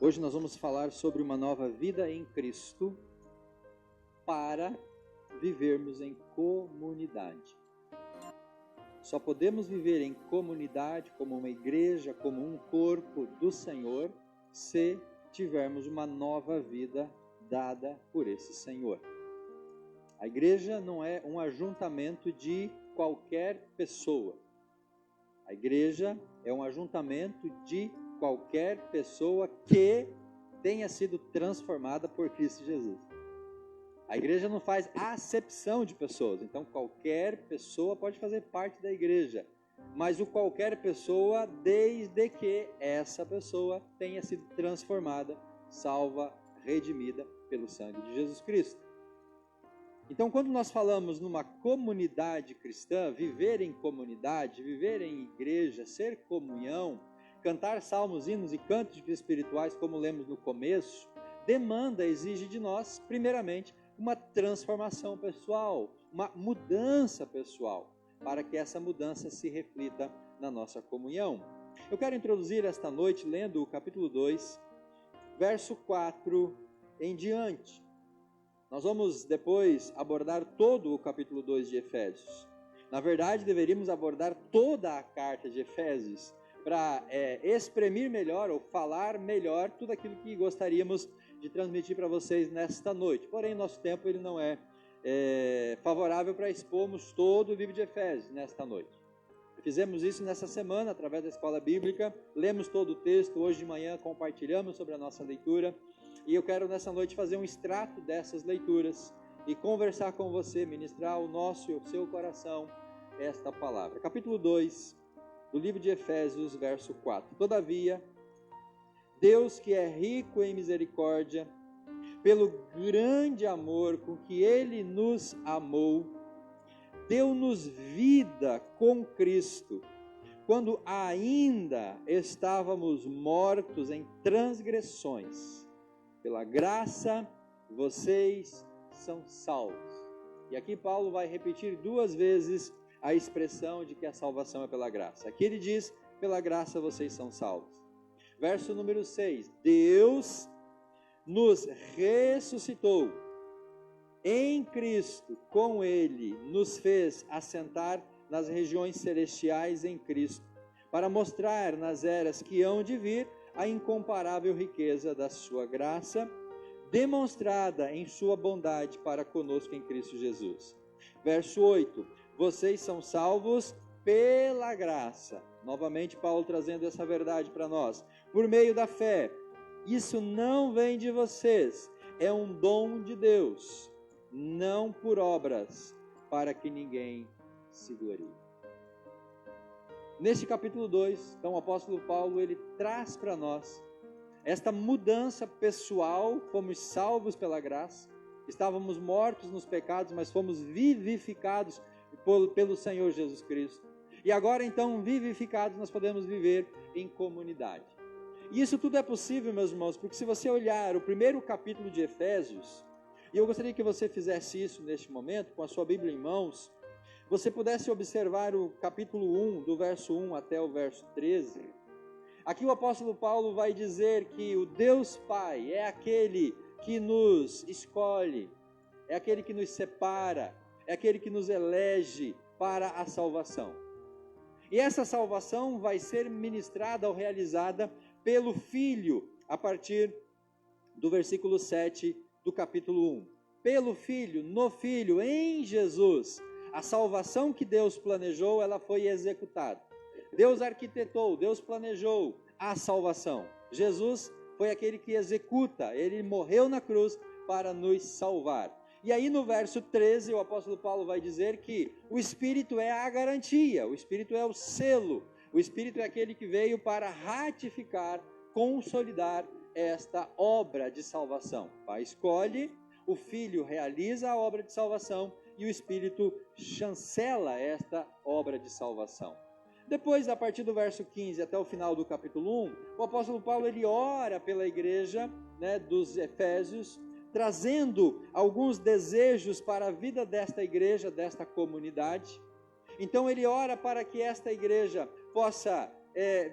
Hoje nós vamos falar sobre uma nova vida em Cristo para vivermos em comunidade. Só podemos viver em comunidade, como uma igreja, como um corpo do Senhor, se tivermos uma nova vida dada por esse Senhor. A igreja não é um ajuntamento de qualquer pessoa. A igreja é um ajuntamento de qualquer pessoa que tenha sido transformada por Cristo Jesus. A igreja não faz acepção de pessoas, então qualquer pessoa pode fazer parte da igreja, mas o qualquer pessoa desde que essa pessoa tenha sido transformada, salva, redimida pelo sangue de Jesus Cristo. Então, quando nós falamos numa comunidade cristã, viver em comunidade, viver em igreja, ser comunhão, cantar salmos, hinos e cânticos espirituais, como lemos no começo, exige de nós, primeiramente, uma transformação pessoal, uma mudança pessoal, para que essa mudança se reflita na nossa comunhão. Eu quero introduzir esta noite lendo o capítulo 2, verso 4 em diante. Nós vamos depois abordar todo o capítulo 2 de Efésios. Na verdade, deveríamos abordar toda a carta de Efésios para exprimir melhor ou falar melhor tudo aquilo que gostaríamos de transmitir para vocês nesta noite. Porém, nosso tempo ele não é favorável para expormos todo o livro de Efésios nesta noite. Fizemos isso nessa semana através da escola bíblica, lemos todo o texto, hoje de manhã compartilhamos sobre a nossa leitura. E eu quero nessa noite fazer um extrato dessas leituras e conversar com você, ministrar ao nosso e ao seu coração esta palavra. Capítulo 2 do livro de Efésios, verso 4. Todavia, Deus que é rico em misericórdia, pelo grande amor com que Ele nos amou, deu-nos vida com Cristo, quando ainda estávamos mortos em transgressões. Pela graça, vocês são salvos. E aqui Paulo vai repetir 2 vezes a expressão de que a salvação é pela graça. Aqui ele diz, pela graça vocês são salvos. Verso número 6. Deus nos ressuscitou em Cristo, com Ele nos fez assentar nas regiões celestiais em Cristo, para mostrar nas eras que hão de vir a incomparável riqueza da sua graça, demonstrada em sua bondade para conosco em Cristo Jesus. Verso 8, vocês são salvos pela graça. Novamente Paulo trazendo essa verdade para nós. Por meio da fé. Isso não vem de vocês, é um dom de Deus, não por obras, para que ninguém se glorie. Neste capítulo 2, então o apóstolo Paulo, ele traz para nós esta mudança pessoal, fomos salvos pela graça, estávamos mortos nos pecados, mas fomos vivificados pelo Senhor Jesus Cristo. E agora então, vivificados, nós podemos viver em comunidade. E isso tudo é possível, meus irmãos, porque se você olhar o primeiro capítulo de Efésios, e eu gostaria que você fizesse isso neste momento, com a sua Bíblia em mãos, você pudesse observar o capítulo 1, do verso 1 até o verso 13, aqui o apóstolo Paulo vai dizer que o Deus Pai é aquele que nos escolhe, é aquele que nos separa, é aquele que nos elege para a salvação. E essa salvação vai ser ministrada ou realizada pelo Filho, a partir do versículo 7 do capítulo 1. Pelo Filho, no Filho, em Jesus, a salvação que Deus planejou, ela foi executada. Deus arquitetou, Deus planejou a salvação. Jesus foi aquele que executa, ele morreu na cruz para nos salvar. E aí no verso 13, o apóstolo Paulo vai dizer que o Espírito é a garantia, o Espírito é o selo, o Espírito é aquele que veio para ratificar, consolidar esta obra de salvação. O Pai escolhe, o Filho realiza a obra de salvação e o Espírito chancela esta obra de salvação. Depois, a partir do verso 15 até o final do capítulo 1, o apóstolo Paulo ele ora pela igreja dos Efésios, trazendo alguns desejos para a vida desta igreja, desta comunidade. Então ele ora para que esta igreja possa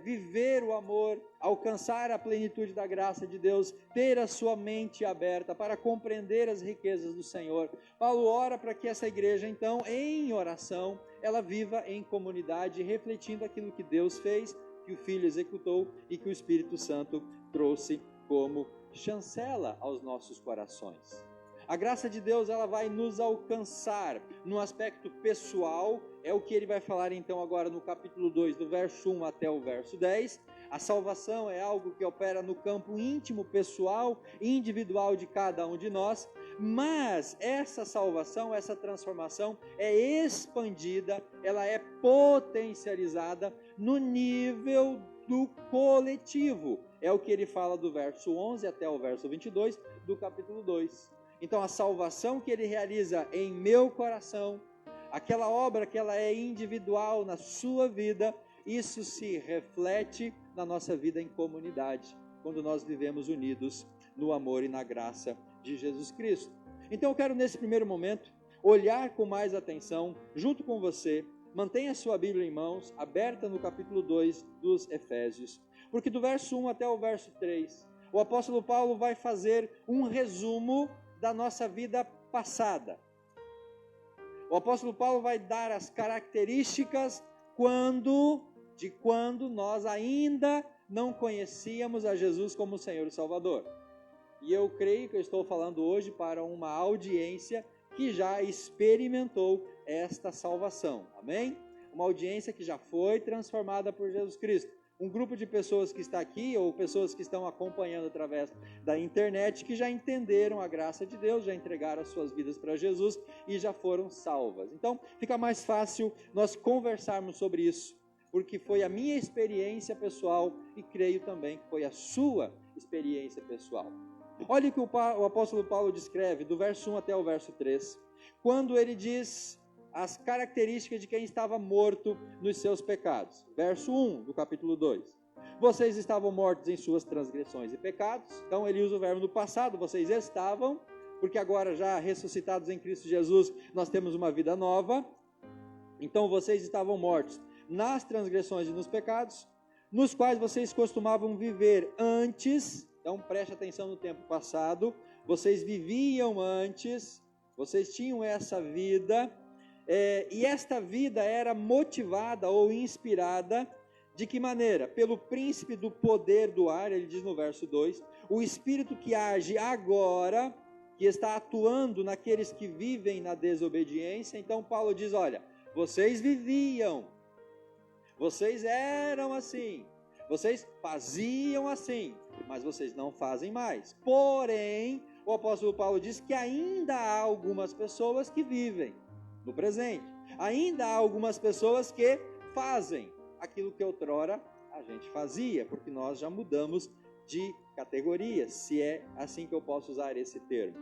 viver o amor, alcançar a plenitude da graça de Deus, ter a sua mente aberta para compreender as riquezas do Senhor. Paulo ora para que essa igreja, então, em oração, ela viva em comunidade, refletindo aquilo que Deus fez, que o Filho executou e que o Espírito Santo trouxe como chancela aos nossos corações. A graça de Deus, ela vai nos alcançar no aspecto pessoal, é o que ele vai falar então agora no capítulo 2, do verso 1 até o verso 10. A salvação é algo que opera no campo íntimo, pessoal, individual de cada um de nós, mas essa salvação, essa transformação é expandida, ela é potencializada no nível do coletivo. É o que ele fala do verso 11 até o verso 22 do capítulo 2. Então a salvação que ele realiza em meu coração, aquela obra que ela é individual na sua vida, isso se reflete na nossa vida em comunidade, quando nós vivemos unidos no amor e na graça de Jesus Cristo. Então eu quero nesse primeiro momento olhar com mais atenção, junto com você, mantenha a sua Bíblia em mãos, aberta no capítulo 2 dos Efésios, porque do verso 1 até o verso 3, o apóstolo Paulo vai fazer um resumo da nossa vida passada. O apóstolo Paulo vai dar as características de quando nós ainda não conhecíamos a Jesus como Senhor e Salvador. E eu creio que eu estou falando hoje para uma audiência que já experimentou esta salvação. Amém? Uma audiência que já foi transformada por Jesus Cristo. Um grupo de pessoas que está aqui, ou pessoas que estão acompanhando através da internet, que já entenderam a graça de Deus, já entregaram as suas vidas para Jesus e já foram salvas. Então, fica mais fácil nós conversarmos sobre isso, porque foi a minha experiência pessoal e creio também que foi a sua experiência pessoal. Olha o que o apóstolo Paulo descreve, do verso 1 até o verso 3, quando ele diz as características de quem estava morto nos seus pecados. Verso 1 do capítulo 2. Vocês estavam mortos em suas transgressões e pecados. Então ele usa o verbo no passado, vocês estavam, porque agora já ressuscitados em Cristo Jesus, nós temos uma vida nova. Então vocês estavam mortos nas transgressões e nos pecados, nos quais vocês costumavam viver antes. Então preste atenção no tempo passado. Vocês viviam antes, vocês tinham essa vida. E esta vida era motivada ou inspirada de que maneira? Pelo príncipe do poder do ar, ele diz no verso 2, o espírito que age agora, que está atuando naqueles que vivem na desobediência. Então Paulo diz, olha, vocês viviam, vocês eram assim, vocês faziam assim, mas vocês não fazem mais. Porém, o apóstolo Paulo diz que ainda há algumas pessoas que vivem no presente. Ainda há algumas pessoas que fazem aquilo que outrora a gente fazia, porque nós já mudamos de categoria, se é assim que eu posso usar esse termo.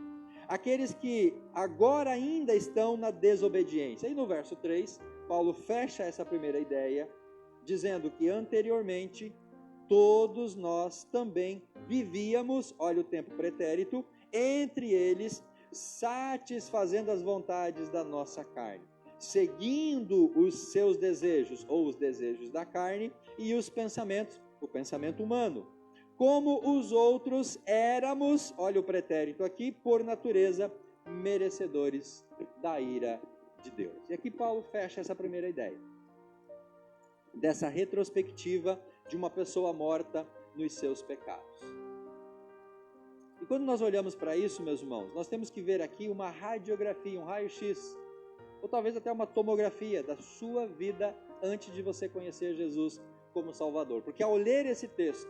Aqueles que agora ainda estão na desobediência. E no verso 3, Paulo fecha essa primeira ideia, dizendo que anteriormente todos nós também vivíamos, olha o tempo pretérito, entre eles, satisfazendo as vontades da nossa carne, seguindo os seus desejos, ou os desejos da carne, e os pensamentos, o pensamento humano. Como os outros éramos, olha o pretérito aqui, por natureza, merecedores da ira de Deus. E aqui Paulo fecha essa primeira ideia, dessa retrospectiva de uma pessoa morta nos seus pecados. E quando nós olhamos para isso, meus irmãos, nós temos que ver aqui uma radiografia, um raio-x, ou talvez até uma tomografia da sua vida antes de você conhecer Jesus como Salvador. Porque ao ler esse texto,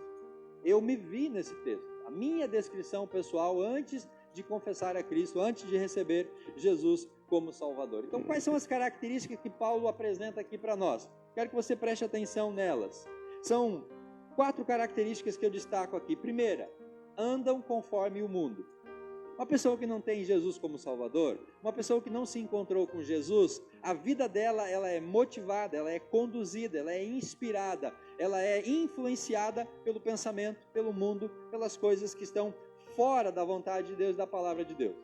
eu me vi nesse texto. A minha descrição pessoal antes de confessar a Cristo, antes de receber Jesus como Salvador. Então, quais são as características que Paulo apresenta aqui para nós? Quero que você preste atenção nelas. São 4 características que eu destaco aqui. Primeira, andam conforme o mundo. Uma pessoa que não tem Jesus como Salvador, uma pessoa que não se encontrou com Jesus, a vida dela, ela é motivada, ela é conduzida, ela é inspirada, ela é influenciada pelo pensamento, pelo mundo, pelas coisas que estão fora da vontade de Deus, da palavra de Deus.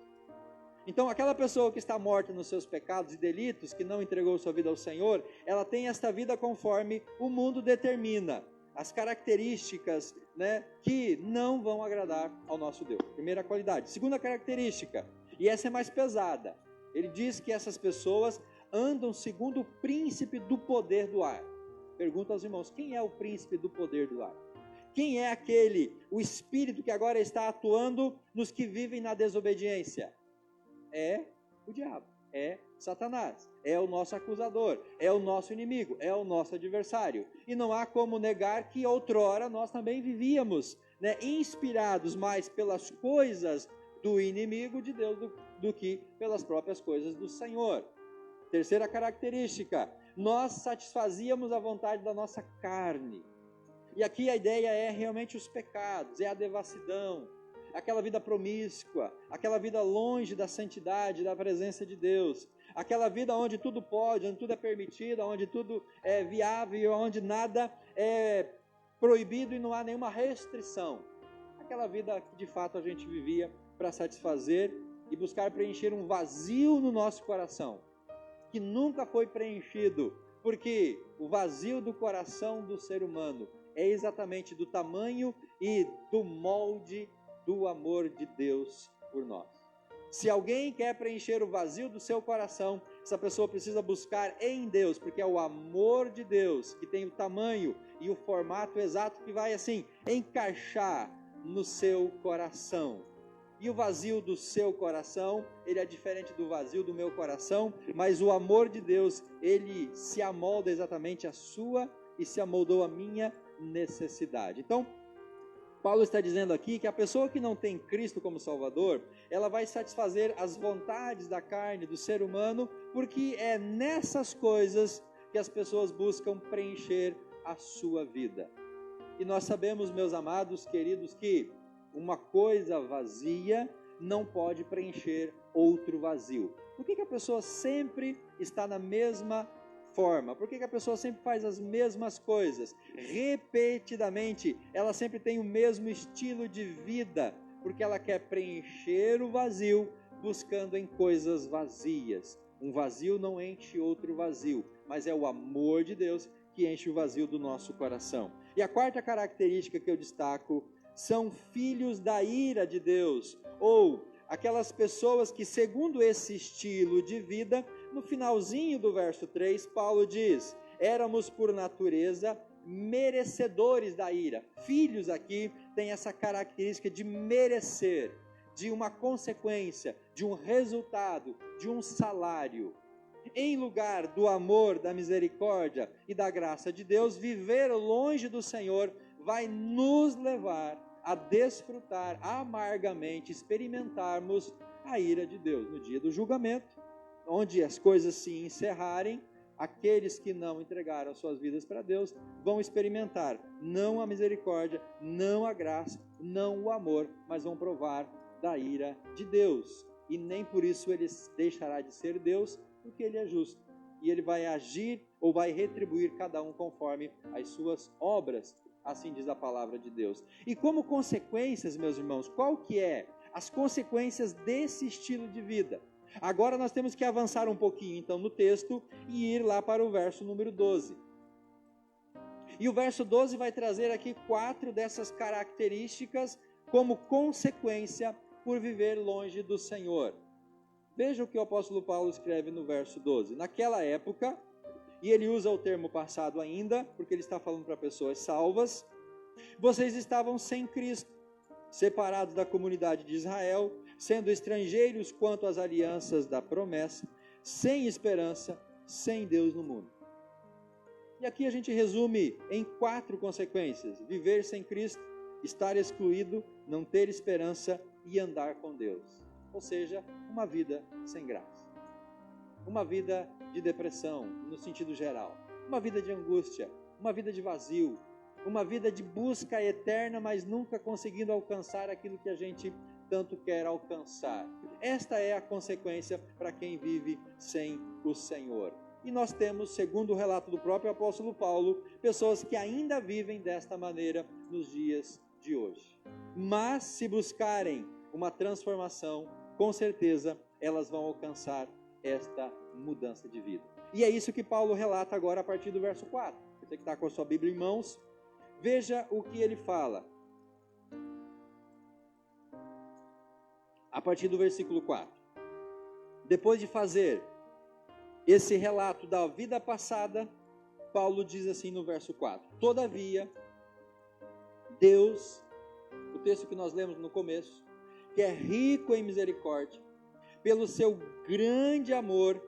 Então, aquela pessoa que está morta nos seus pecados e delitos, que não entregou sua vida ao Senhor, ela tem esta vida conforme o mundo determina, as características, né, que não vão agradar ao nosso Deus. Primeira qualidade. Segunda característica, e essa é mais pesada, ele diz que essas pessoas andam segundo o príncipe do poder do ar. Pergunta aos irmãos, quem é o príncipe do poder do ar? Quem é o espírito que agora está atuando nos que vivem na desobediência? É o diabo, é Satanás, é o nosso acusador, é o nosso inimigo, é o nosso adversário. E não há como negar que outrora nós também vivíamos, né, inspirados mais pelas coisas do inimigo de Deus do que pelas próprias coisas do Senhor. Terceira característica, nós satisfazíamos a vontade da nossa carne. E aqui a ideia é realmente os pecados, é a devassidão, aquela vida promíscua, aquela vida longe da santidade, da presença de Deus, aquela vida onde tudo pode, onde tudo é permitido, onde tudo é viável, onde nada é proibido e não há nenhuma restrição. Aquela vida que de fato a gente vivia para satisfazer e buscar preencher um vazio no nosso coração, que nunca foi preenchido, porque o vazio do coração do ser humano é exatamente do tamanho e do molde do amor de Deus por nós. Se alguém quer preencher o vazio do seu coração, essa pessoa precisa buscar em Deus, porque é o amor de Deus que tem o tamanho e o formato exato que vai assim encaixar no seu coração. E o vazio do seu coração, ele é diferente do vazio do meu coração, mas o amor de Deus, ele se amolda exatamente à sua e se amoldou à minha necessidade. Então, Paulo está dizendo aqui que a pessoa que não tem Cristo como Salvador, ela vai satisfazer as vontades da carne, do ser humano, porque é nessas coisas que as pessoas buscam preencher a sua vida. E nós sabemos, meus amados, queridos, que uma coisa vazia não pode preencher outro vazio. Por que a pessoa sempre está na mesma forma? Por que a pessoa sempre faz as mesmas coisas? Repetidamente, ela sempre tem o mesmo estilo de vida, porque ela quer preencher o vazio buscando em coisas vazias. Um vazio não enche outro vazio, mas é o amor de Deus que enche o vazio do nosso coração. E a quarta característica que eu destaco são filhos da ira de Deus, ou aquelas pessoas que, segundo esse estilo de vida, no finalzinho do verso 3, Paulo diz, éramos por natureza merecedores da ira. Filhos aqui tem essa característica de merecer, de uma consequência, de um resultado, de um salário. Em lugar do amor, da misericórdia e da graça de Deus, viver longe do Senhor vai nos levar a desfrutar amargamente, experimentarmos a ira de Deus no dia do julgamento, onde as coisas se encerrarem. Aqueles que não entregaram suas vidas para Deus vão experimentar não a misericórdia, não a graça, não o amor, mas vão provar da ira de Deus. E nem por isso ele deixará de ser Deus, porque ele é justo. E ele vai agir ou vai retribuir cada um conforme as suas obras. Assim diz a palavra de Deus. E como consequências, meus irmãos, qual que é as consequências desse estilo de vida? Agora nós temos que avançar um pouquinho então no texto e ir lá para o verso número 12. E o verso 12 vai trazer aqui 4 dessas características como consequência por viver longe do Senhor. Veja o que o apóstolo Paulo escreve no verso 12. Naquela época, e ele usa o termo passado ainda, porque ele está falando para pessoas salvas, vocês estavam sem Cristo, separados da comunidade de Israel, sendo estrangeiros quanto às alianças da promessa, sem esperança, sem Deus no mundo. E aqui a gente resume em 4 consequências: viver sem Cristo, estar excluído, não ter esperança e andar com Deus. Ou seja, uma vida sem graça. Uma vida de depressão, no sentido geral. Uma vida de angústia, uma vida de vazio, uma vida de busca eterna, mas nunca conseguindo alcançar aquilo que a gente tanto quer alcançar. Esta é a consequência para quem vive sem o Senhor. E nós temos, segundo o relato do próprio apóstolo Paulo, pessoas que ainda vivem desta maneira nos dias de hoje. Mas se buscarem uma transformação, com certeza elas vão alcançar esta mudança de vida. E é isso que Paulo relata agora a partir do verso 4. Você que está com a sua Bíblia em mãos, veja o que ele fala. A partir do versículo 4. Depois de fazer esse relato da vida passada, Paulo diz assim no verso 4. Todavia, Deus, o texto que nós lemos no começo, que é rico em misericórdia, pelo seu grande amor.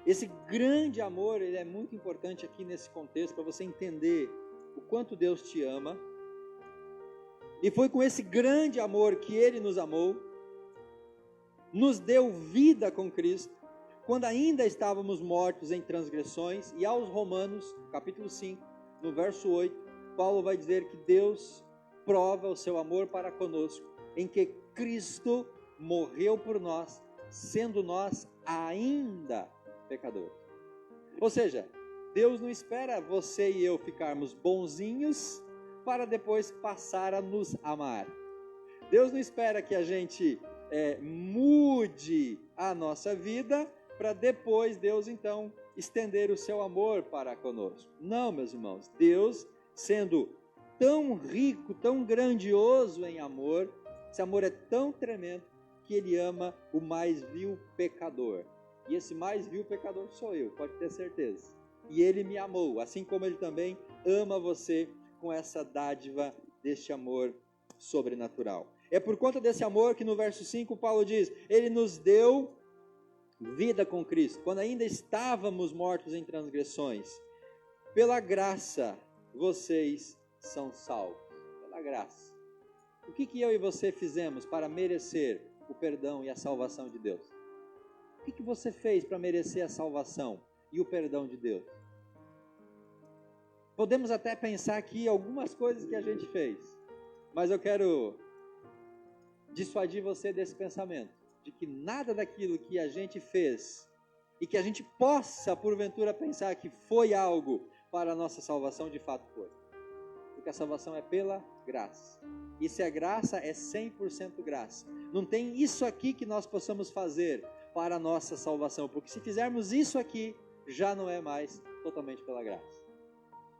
Esse grande amor, ele é muito importante aqui nesse contexto, para você entender o quanto Deus te ama. E foi com esse grande amor que Ele nos amou, nos deu vida com Cristo, quando ainda estávamos mortos em transgressões. E aos Romanos, capítulo 5, no verso 8, Paulo vai dizer que Deus prova o seu amor para conosco, em que Cristo morreu por nós, sendo nós ainda pecadores. Ou seja, Deus não espera você e eu ficarmos bonzinhos para depois passar a nos amar. Deus não espera que a gente mude a nossa vida para depois Deus então estender o seu amor para conosco. Não, meus irmãos, Deus, sendo tão rico, tão grandioso em amor, esse amor é tão tremendo que Ele ama o mais vil pecador. E esse mais vil pecador sou eu, pode ter certeza. E Ele me amou, assim como Ele também ama você com essa dádiva deste amor sobrenatural. É por conta desse amor que no verso 5 Paulo diz, Ele nos deu vida com Cristo, quando ainda estávamos mortos em transgressões. Pela graça, vocês são salvos. Pela graça. O que eu e você fizemos para merecer o perdão e a salvação de Deus? O que você fez para merecer a salvação e o perdão de Deus? Podemos até pensar aqui algumas coisas que a gente fez, mas eu quero dissuadir você desse pensamento, de que nada daquilo que a gente fez e que a gente possa porventura pensar que foi algo para a nossa salvação, de fato foi. Porque a salvação é pela graça. E se é graça, é 100% graça. Não tem isso aqui que nós possamos fazer para a nossa salvação, porque se fizermos isso aqui, já não é mais totalmente pela graça.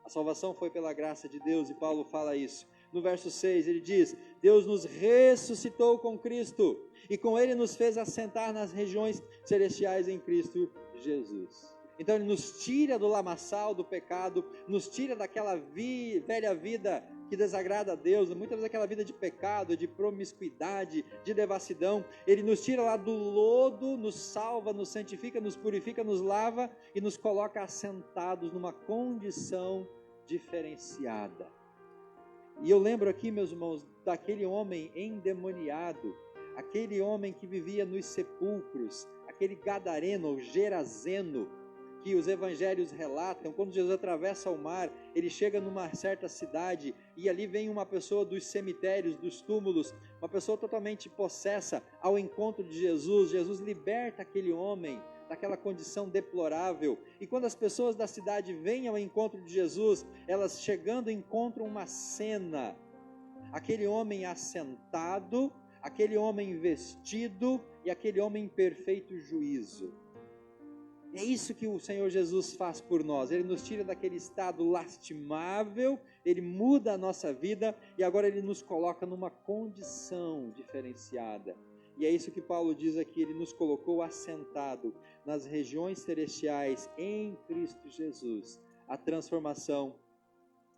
A salvação foi pela graça de Deus, e Paulo fala isso. No verso 6 ele diz, Deus nos ressuscitou com Cristo, e com Ele nos fez assentar nas regiões celestiais em Cristo Jesus. Então Ele nos tira do lamaçal do pecado, nos tira daquela velha vida que desagrada a Deus, muitas vezes aquela vida de pecado, de promiscuidade, de devassidão. Ele nos tira lá do lodo, nos salva, nos santifica, nos purifica, nos lava e nos coloca assentados numa condição diferenciada. E eu lembro aqui, meus irmãos, daquele homem endemoniado, aquele homem que vivia nos sepulcros, aquele gadareno ou gerazeno, que os evangelhos relatam. Quando Jesus atravessa o mar, ele chega numa certa cidade, e ali vem uma pessoa dos cemitérios, dos túmulos, uma pessoa totalmente possessa, ao encontro de Jesus. Jesus liberta aquele homem daquela condição deplorável, e quando as pessoas da cidade vêm ao encontro de Jesus, elas chegando encontram uma cena, aquele homem assentado, aquele homem vestido, e aquele homem em perfeito juízo. É isso que o Senhor Jesus faz por nós. Ele nos tira daquele estado lastimável, Ele muda a nossa vida, e agora Ele nos coloca numa condição diferenciada. E é isso que Paulo diz aqui, Ele nos colocou assentado nas regiões celestiais em Cristo Jesus. A transformação,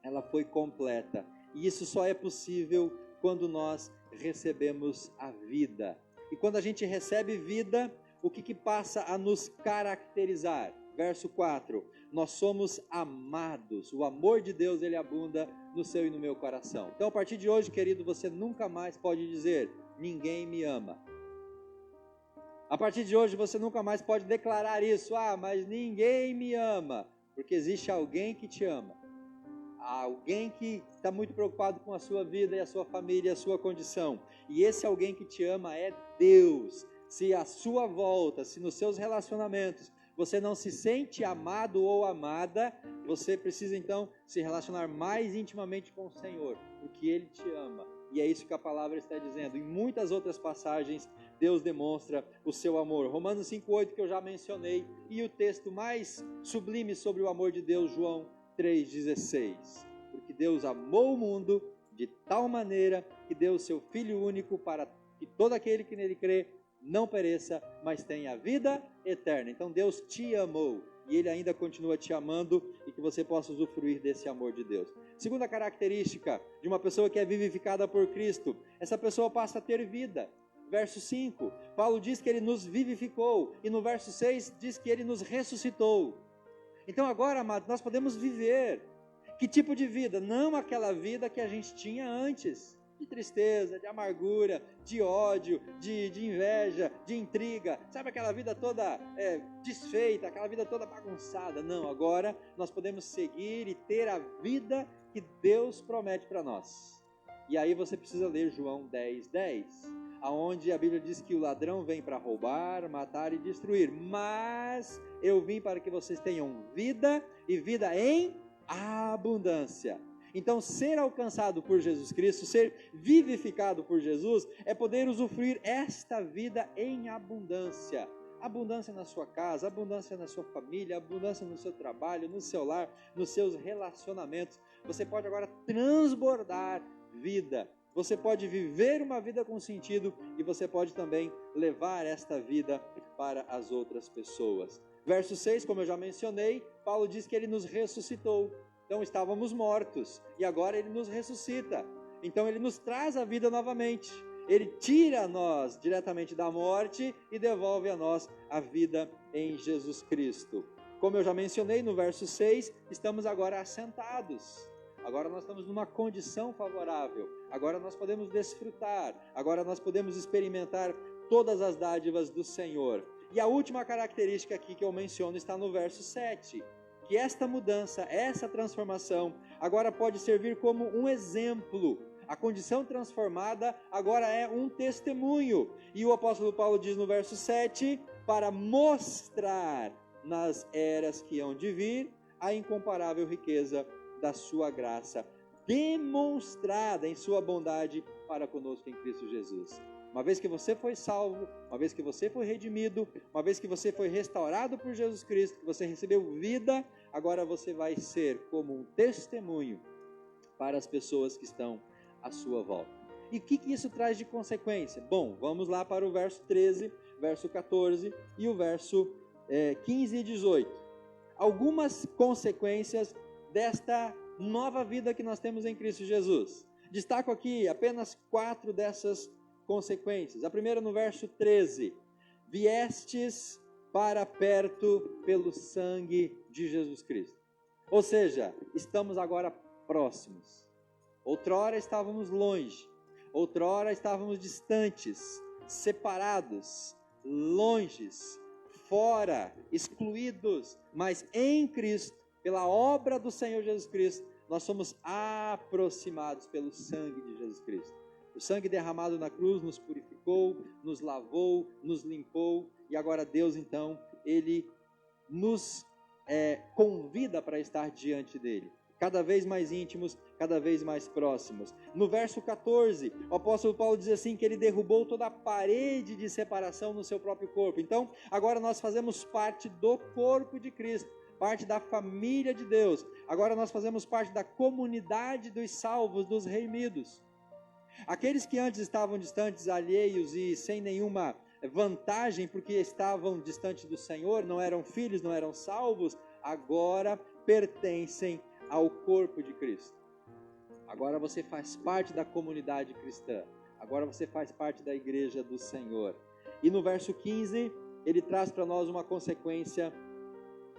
ela foi completa. E isso só é possível quando nós recebemos a vida. E quando a gente recebe vida, o que passa a nos caracterizar? Verso 4, nós somos amados, o amor de Deus, ele abunda no seu e no meu coração. Então, a partir de hoje, querido, você nunca mais pode dizer, ninguém me ama. A partir de hoje, você nunca mais pode declarar isso, mas ninguém me ama, porque existe alguém que te ama. Alguém que está muito preocupado com a sua vida e a sua família e a sua condição. E esse alguém que te ama é Deus. Se à sua volta, se nos seus relacionamentos, você não se sente amado ou amada, você precisa então se relacionar mais intimamente com o Senhor, porque Ele te ama E é isso que a palavra está dizendo. Em muitas outras passagens, Deus demonstra o seu amor. Romanos 5,8, que eu já mencionei, e o texto mais sublime sobre o amor de Deus, João 3,16. Porque Deus amou o mundo de tal maneira que deu o seu Filho único para que todo aquele que nele crê não pereça, mas tenha a vida eterna. Então Deus te amou e Ele ainda continua te amando e que você possa usufruir desse amor de Deus. Segunda característica de uma pessoa que é vivificada por Cristo, essa pessoa passa a ter vida. Verso 5, Paulo diz que Ele nos vivificou e no verso 6 diz que Ele nos ressuscitou. Então agora, amados, nós podemos viver. Que tipo de vida? Não aquela vida que a gente tinha antes. De tristeza, de amargura, de ódio, de inveja, de intriga. Sabe aquela vida toda desfeita, aquela vida toda bagunçada? Não, agora nós podemos seguir e ter a vida que Deus promete para nós. E aí você precisa ler João 10:10, aonde a Bíblia diz que o ladrão vem para roubar, matar e destruir. Mas eu vim para que vocês tenham vida e vida em abundância. Então, ser alcançado por Jesus Cristo, ser vivificado por Jesus, é poder usufruir esta vida em abundância. Abundância na sua casa, abundância na sua família, abundância no seu trabalho, no seu lar, nos seus relacionamentos. Você pode agora transbordar vida. Você pode viver uma vida com sentido e você pode também levar esta vida para as outras pessoas. Verso 6, como eu já mencionei, Paulo diz que Ele nos ressuscitou. Então estávamos mortos e agora Ele nos ressuscita. Então Ele nos traz a vida novamente. Ele tira a nós diretamente da morte e devolve a nós a vida em Jesus Cristo. Como eu já mencionei no verso 6, estamos agora assentados. Agora nós estamos numa condição favorável. Agora nós podemos desfrutar. Agora nós podemos experimentar todas as dádivas do Senhor. E a última característica aqui que eu menciono está no verso 7. Que esta mudança, essa transformação, agora pode servir como um exemplo. A condição transformada agora é um testemunho. E o apóstolo Paulo diz no verso 7, para mostrar nas eras que hão de vir a incomparável riqueza da sua graça, demonstrada em sua bondade para conosco em Cristo Jesus. Uma vez que você foi salvo, uma vez que você foi redimido, uma vez que você foi restaurado por Jesus Cristo, que você recebeu vida, agora você vai ser como um testemunho para as pessoas que estão à sua volta. E o que isso traz de consequência? Bom, vamos lá para o verso 13, verso 14 e o verso 15 e 18. Algumas consequências desta nova vida que nós temos em Cristo Jesus. Destaco aqui apenas 4 dessas consequências. A primeira no verso 13, viestes para perto pelo sangue de Jesus Cristo. Ou seja, estamos agora próximos. Outrora estávamos longe, outrora estávamos distantes, separados, longes, fora, excluídos, mas em Cristo, pela obra do Senhor Jesus Cristo, nós somos aproximados pelo sangue de Jesus Cristo. O sangue derramado na cruz nos purificou, nos lavou, nos limpou, e agora Deus, então, Ele nos convida para estar diante dEle, cada vez mais íntimos, cada vez mais próximos. No verso 14, o apóstolo Paulo diz assim, que Ele derrubou toda a parede de separação no seu próprio corpo. Então, agora nós fazemos parte do corpo de Cristo, parte da família de Deus. Agora nós fazemos parte da comunidade dos salvos, dos redimidos. Aqueles que antes estavam distantes, alheios e sem nenhuma vantagem, porque estavam distantes do Senhor, não eram filhos, não eram salvos, agora pertencem ao corpo de Cristo. Agora você faz parte da comunidade cristã. Agora você faz parte da igreja do Senhor. E no verso 15, ele traz para nós uma consequência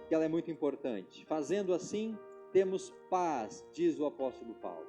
que ela é muito importante. Fazendo assim, temos paz, diz o apóstolo Paulo.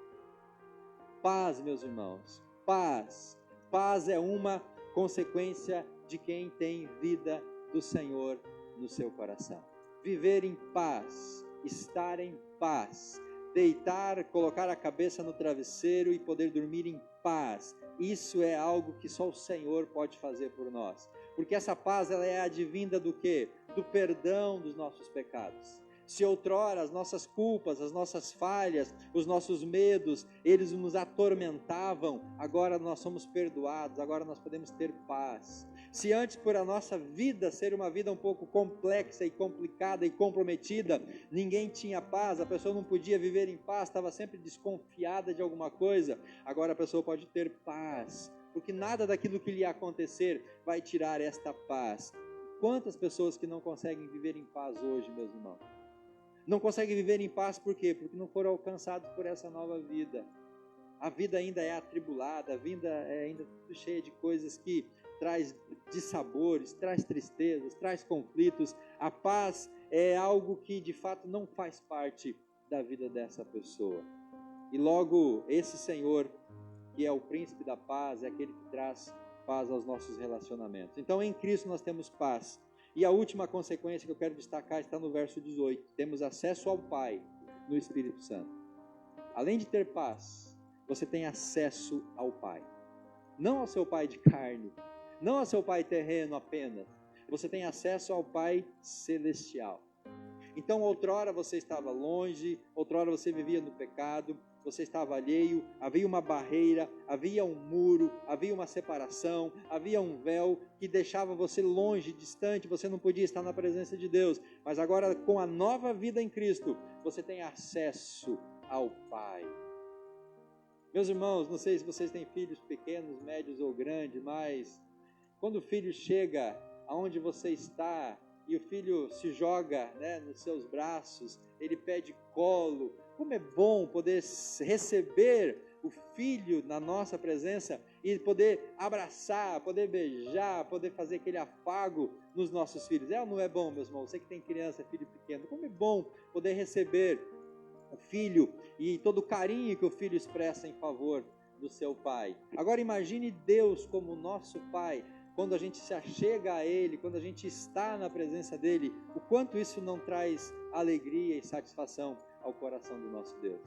Paz, meus irmãos, paz. Paz é uma consequência de quem tem vida do Senhor no seu coração. Viver em paz, estar em paz, deitar, colocar a cabeça no travesseiro e poder dormir em paz. Isso é algo que só o Senhor pode fazer por nós. Porque essa paz, ela é advinda do quê? Do perdão dos nossos pecados. Se outrora as nossas culpas, as nossas falhas, os nossos medos, eles nos atormentavam, agora nós somos perdoados, agora nós podemos ter paz. Se antes por a nossa vida ser uma vida um pouco complexa e complicada e comprometida, ninguém tinha paz, a pessoa não podia viver em paz, estava sempre desconfiada de alguma coisa, agora a pessoa pode ter paz, porque nada daquilo que lhe acontecer vai tirar esta paz. Quantas pessoas que não conseguem viver em paz hoje, meus irmãos? Não conseguem viver em paz por quê? Porque não foram alcançados por essa nova vida. A vida ainda é atribulada, a vida é ainda cheia de coisas que traz dissabores, traz tristezas, traz conflitos. A paz é algo que de fato não faz parte da vida dessa pessoa. E logo esse Senhor, que é o príncipe da paz, é aquele que traz paz aos nossos relacionamentos. Então em Cristo nós temos paz. E a última consequência que eu quero destacar está no verso 18. Temos acesso ao Pai no Espírito Santo. Além de ter paz, você tem acesso ao Pai. Não ao seu Pai de carne, não ao seu Pai terreno apenas. Você tem acesso ao Pai celestial. Então outrora você estava longe, outrora você vivia no pecado, você estava alheio, havia uma barreira, havia um muro, havia uma separação, havia um véu que deixava você longe, distante, você não podia estar na presença de Deus. Mas agora com a nova vida em Cristo, você tem acesso ao Pai. Meus irmãos, não sei se vocês têm filhos pequenos, médios ou grandes, mas quando o filho chega aonde você está e o filho se joga, nos seus braços, ele pede colo. Como é bom poder receber o filho na nossa presença e poder abraçar, poder beijar, poder fazer aquele afago nos nossos filhos. É ou não é bom, meus irmãos? Você que tem criança, filho pequeno, como é bom poder receber o filho e todo o carinho que o filho expressa em favor do seu pai. Agora imagine Deus como nosso Pai. Quando a gente se achega a Ele, quando a gente está na presença dEle, o quanto isso não traz alegria e satisfação ao coração do nosso Deus.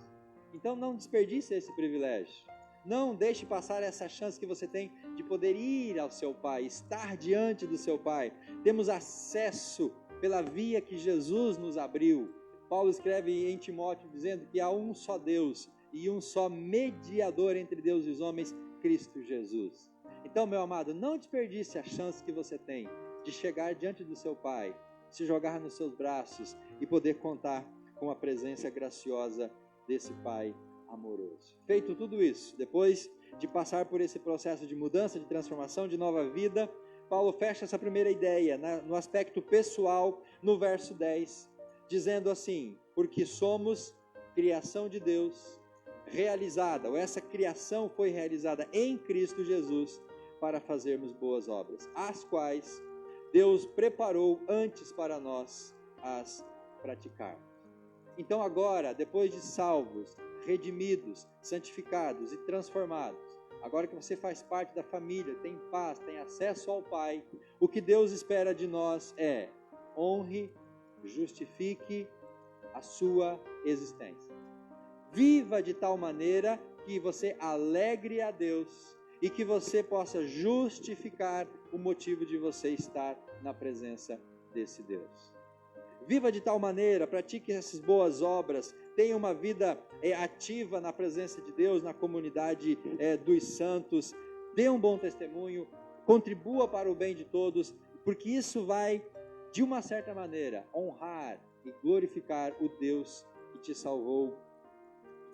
Então não desperdice esse privilégio. Não deixe passar essa chance que você tem de poder ir ao seu Pai, estar diante do seu Pai. Temos acesso pela via que Jesus nos abriu. Paulo escreve em Timóteo dizendo que há um só Deus e um só mediador entre Deus e os homens, Cristo Jesus. Então, meu amado, não desperdice a chance que você tem de chegar diante do seu Pai, se jogar nos seus braços e poder contar com a presença graciosa desse Pai amoroso. Feito tudo isso, depois de passar por esse processo de mudança, de transformação, de nova vida, Paulo fecha essa primeira ideia no aspecto pessoal, no verso 10, dizendo assim: porque somos criação de Deus, realizada, ou essa criação foi realizada em Cristo Jesus, para fazermos boas obras, as quais Deus preparou antes para nós as praticarmos. Então agora, depois de salvos, redimidos, santificados e transformados, agora que você faz parte da família, tem paz, tem acesso ao Pai, o que Deus espera de nós é: honre, justifique a sua existência. Viva de tal maneira que você alegre a Deus e que você possa justificar o motivo de você estar na presença desse Deus. Viva de tal maneira, pratique essas boas obras, tenha uma vida ativa na presença de Deus, na comunidade dos santos, dê um bom testemunho, contribua para o bem de todos, porque isso vai, de uma certa maneira, honrar e glorificar o Deus que te salvou,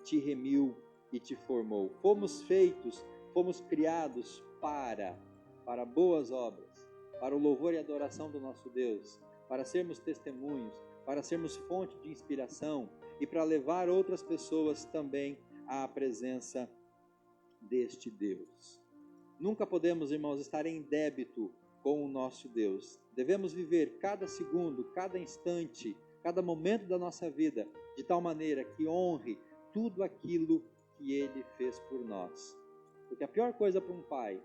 te remiu e te formou. Fomos feitos, fomos criados para boas obras, para o louvor e adoração do nosso Deus, para sermos testemunhos, para sermos fonte de inspiração e para levar outras pessoas também à presença deste Deus. Nunca podemos, irmãos, estar em débito com o nosso Deus. Devemos viver cada segundo, cada instante, cada momento da nossa vida de tal maneira que honre tudo aquilo que Ele fez por nós. Porque a pior coisa para um pai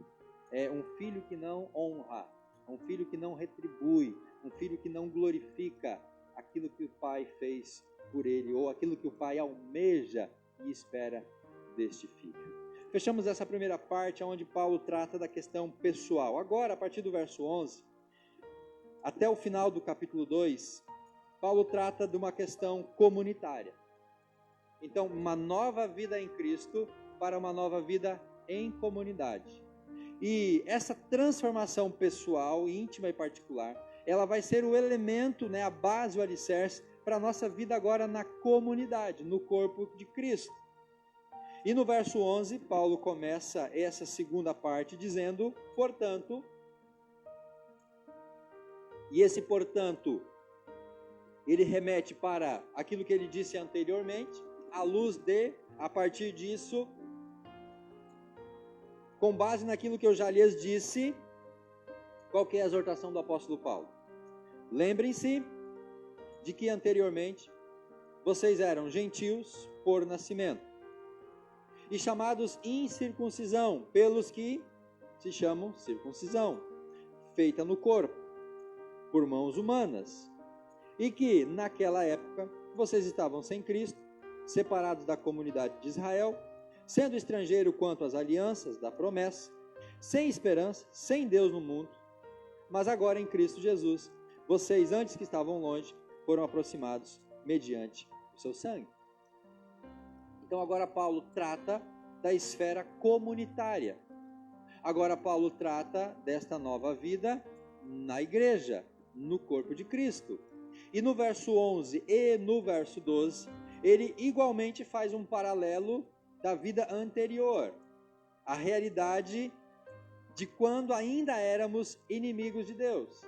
é um filho que não honra, um filho que não retribui, um filho que não glorifica aquilo que o pai fez por ele, ou aquilo que o pai almeja e espera deste filho. Fechamos essa primeira parte, onde Paulo trata da questão pessoal. Agora, a partir do verso 11, até o final do capítulo 2, Paulo trata de uma questão comunitária. Então, uma nova vida em Cristo para uma nova vida em comunidade. E essa transformação pessoal, íntima e particular, ela vai ser o elemento, a base, o alicerce para a nossa vida agora na comunidade, no corpo de Cristo. E no verso 11, Paulo começa essa segunda parte dizendo, portanto, e esse portanto, ele remete para aquilo que ele disse anteriormente, à luz de, a partir disso, com base naquilo que eu já lhes disse, qual que é a exortação do apóstolo Paulo? Lembrem-se de que anteriormente vocês eram gentios por nascimento e chamados incircuncisão pelos que se chamam circuncisão, feita no corpo, por mãos humanas, e que naquela época vocês estavam sem Cristo, separados da comunidade de Israel, sendo estrangeiro quanto às alianças da promessa, sem esperança, sem Deus no mundo, mas agora em Cristo Jesus, vocês antes que estavam longe, foram aproximados mediante o seu sangue. Então agora Paulo trata da esfera comunitária. Agora Paulo trata desta nova vida na igreja, no corpo de Cristo. E no verso 11 e no verso 12, ele igualmente faz um paralelo da vida anterior, a realidade de quando ainda éramos inimigos de Deus.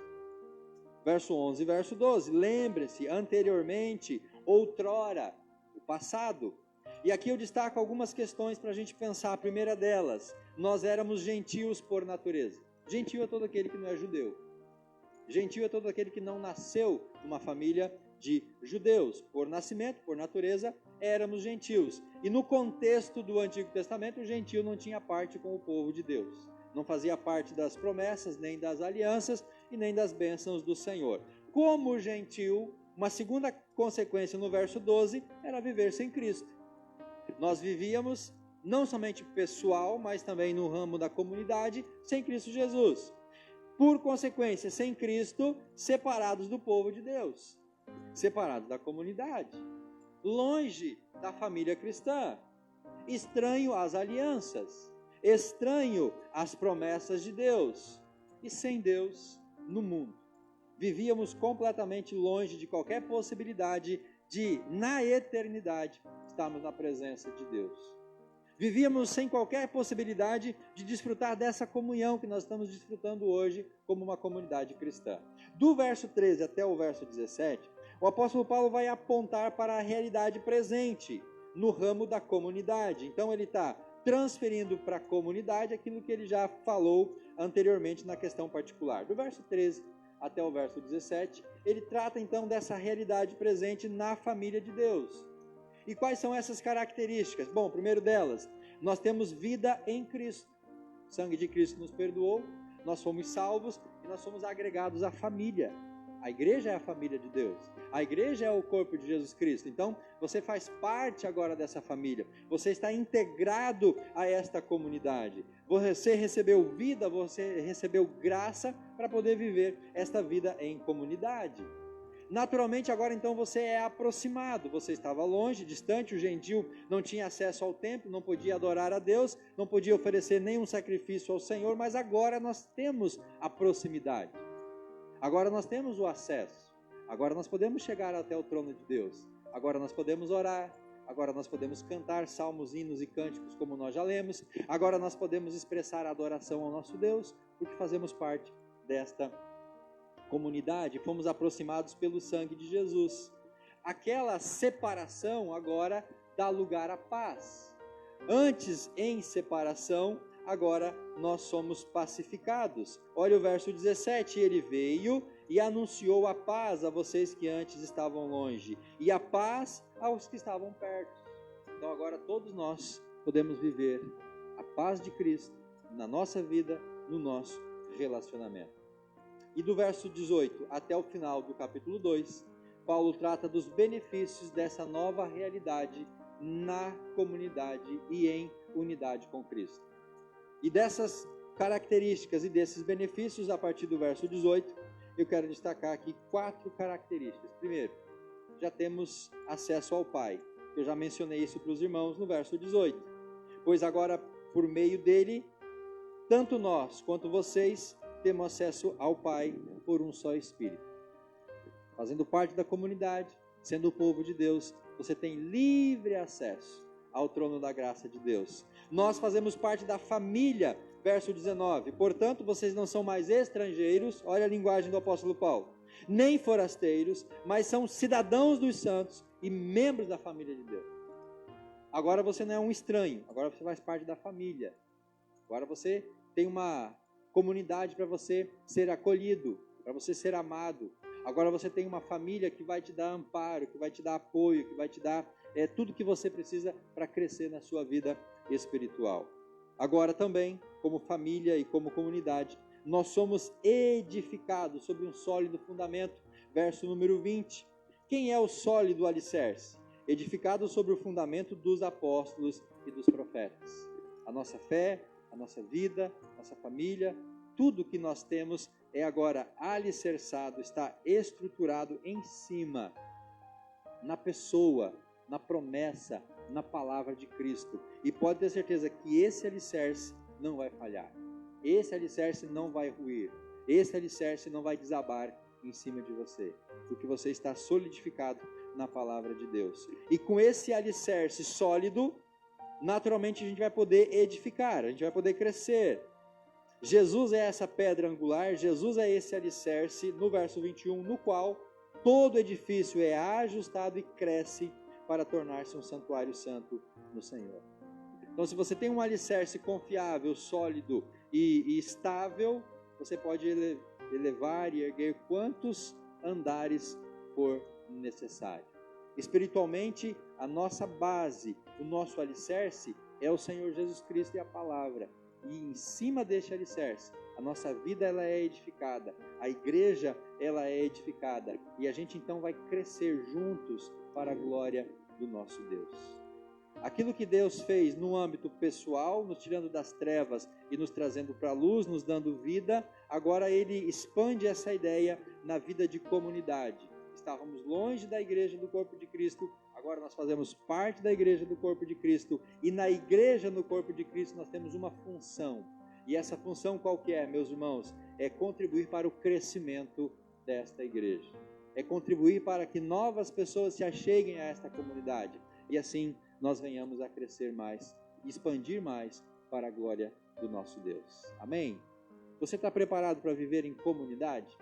Verso 11 e verso 12, lembre-se, anteriormente, outrora, o passado. E aqui eu destaco algumas questões para a gente pensar. A primeira delas, nós éramos gentios por natureza. Gentio é todo aquele que não é judeu. Gentio é todo aquele que não nasceu numa família de judeus. Por nascimento, por natureza, éramos gentios. E no contexto do Antigo Testamento, o gentio não tinha parte com o povo de Deus. Não fazia parte das promessas, nem das alianças e nem das bênçãos do Senhor. Como gentio, uma segunda consequência no verso 12 era viver sem Cristo. Nós vivíamos não somente pessoal, mas também no ramo da comunidade, sem Cristo Jesus. Por consequência, sem Cristo, separados do povo de Deus, separados da comunidade, longe da família cristã, estranho às alianças, estranho às promessas de Deus e sem Deus no mundo. Vivíamos completamente longe de qualquer possibilidade de, na eternidade, estarmos na presença de Deus. Vivíamos sem qualquer possibilidade de desfrutar dessa comunhão que nós estamos desfrutando hoje como uma comunidade cristã. Do verso 13 até o verso 17, o apóstolo Paulo vai apontar para a realidade presente no ramo da comunidade. Então ele está transferindo para a comunidade aquilo que ele já falou anteriormente na questão particular. Do verso 13 até o verso 17, ele trata então dessa realidade presente na família de Deus. E quais são essas características? Bom, primeiro delas, nós temos vida em Cristo. O sangue de Cristo nos perdoou, nós fomos salvos e nós somos agregados à família. A igreja é a família de Deus. A igreja é o corpo de Jesus Cristo. Então, você faz parte agora dessa família. Você está integrado a esta comunidade. Você recebeu vida, você recebeu graça para poder viver esta vida em comunidade. Naturalmente, agora então você é aproximado. Você estava longe, distante, o gentio não tinha acesso ao templo, não podia adorar a Deus, não podia oferecer nenhum sacrifício ao Senhor, mas agora nós temos a proximidade. Agora nós temos o acesso. Agora nós podemos chegar até o trono de Deus. Agora nós podemos orar. Agora nós podemos cantar salmos, hinos e cânticos como nós já lemos. Agora nós podemos expressar a adoração ao nosso Deus, porque fazemos parte desta comunidade, fomos aproximados pelo sangue de Jesus. Aquela separação agora dá lugar à paz. Antes em separação, agora nós somos pacificados. Olha o verso 17, ele veio e anunciou a paz a vocês que antes estavam longe, e a paz aos que estavam perto. Então agora todos nós podemos viver a paz de Cristo na nossa vida, no nosso relacionamento. E do verso 18 até o final do capítulo 2, Paulo trata dos benefícios dessa nova realidade na comunidade e em unidade com Cristo. E dessas características e desses benefícios, a partir do verso 18, eu quero destacar aqui 4 características. Primeiro, já temos acesso ao Pai. Eu já mencionei isso para os irmãos no verso 18. Pois agora, por meio dele, tanto nós quanto vocês temos acesso ao Pai por um só Espírito. Fazendo parte da comunidade, sendo o povo de Deus, você tem livre acesso ao trono da graça de Deus. Nós fazemos parte da família, verso 19. Portanto, vocês não são mais estrangeiros, olha a linguagem do apóstolo Paulo, nem forasteiros, mas são cidadãos dos santos e membros da família de Deus. Agora você não é um estranho, agora você faz parte da família. Agora você tem uma comunidade para você ser acolhido, para você ser amado. Agora você tem uma família que vai te dar amparo, que vai te dar apoio, que vai te dar tudo que você precisa para crescer na sua vida espiritual. Agora também, como família e como comunidade, nós somos edificados sobre um sólido fundamento. Verso número 20. Quem é o sólido alicerce? Edificado sobre o fundamento dos apóstolos e dos profetas. A nossa fé, a nossa vida, nossa família, tudo que nós temos é agora alicerçado, está estruturado em cima, na pessoa, na promessa, na palavra de Cristo. E pode ter certeza que esse alicerce não vai falhar. Esse alicerce não vai ruir. Esse alicerce não vai desabar em cima de você, porque você está solidificado na palavra de Deus. E com esse alicerce sólido, naturalmente a gente vai poder edificar, a gente vai poder crescer. Jesus é essa pedra angular, Jesus é esse alicerce, no verso 21, no qual todo edifício é ajustado e cresce para tornar-se um santuário santo no Senhor. Então, se você tem um alicerce confiável, sólido e estável, você pode elevar e erguer quantos andares for necessário. Espiritualmente, a nossa base, o nosso alicerce é o Senhor Jesus Cristo e a palavra. E em cima deste alicerce, a nossa vida ela é edificada, a igreja ela é edificada, e a gente então vai crescer juntos para a glória do nosso Deus. Aquilo que Deus fez no âmbito pessoal, nos tirando das trevas e nos trazendo para a luz, nos dando vida, agora Ele expande essa ideia na vida de comunidade. Estávamos longe da igreja do corpo de Cristo, agora nós fazemos parte da igreja do corpo de Cristo, e na igreja no corpo de Cristo nós temos uma função. E essa função qual que é, meus irmãos? É contribuir para o crescimento desta igreja. É contribuir para que novas pessoas se acheguem a esta comunidade. E assim nós venhamos a crescer mais, expandir mais para a glória do nosso Deus. Amém? Você está preparado para viver em comunidade?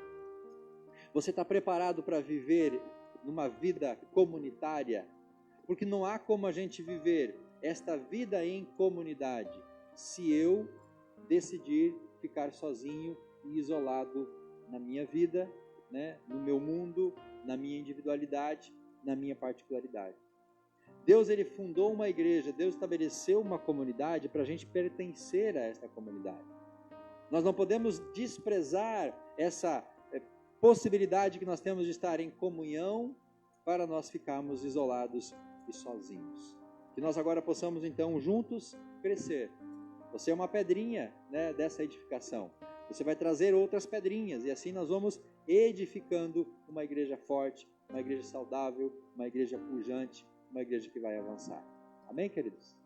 Você está preparado para viver numa vida comunitária? Porque não há como a gente viver esta vida em comunidade se eu decidir ficar sozinho e isolado na minha vida, né, no meu mundo, na minha individualidade, na minha particularidade. Deus ele fundou uma igreja, Deus estabeleceu uma comunidade para a gente pertencer a esta comunidade. Nós não podemos desprezar essa possibilidade que nós temos de estar em comunhão para nós ficarmos isolados e sozinhos. Que nós agora possamos então juntos crescer. Você é uma pedrinha, né, dessa edificação. Você vai trazer outras pedrinhas e assim nós vamos edificando uma igreja forte, uma igreja saudável, uma igreja pujante, uma igreja que vai avançar. Amém, queridos?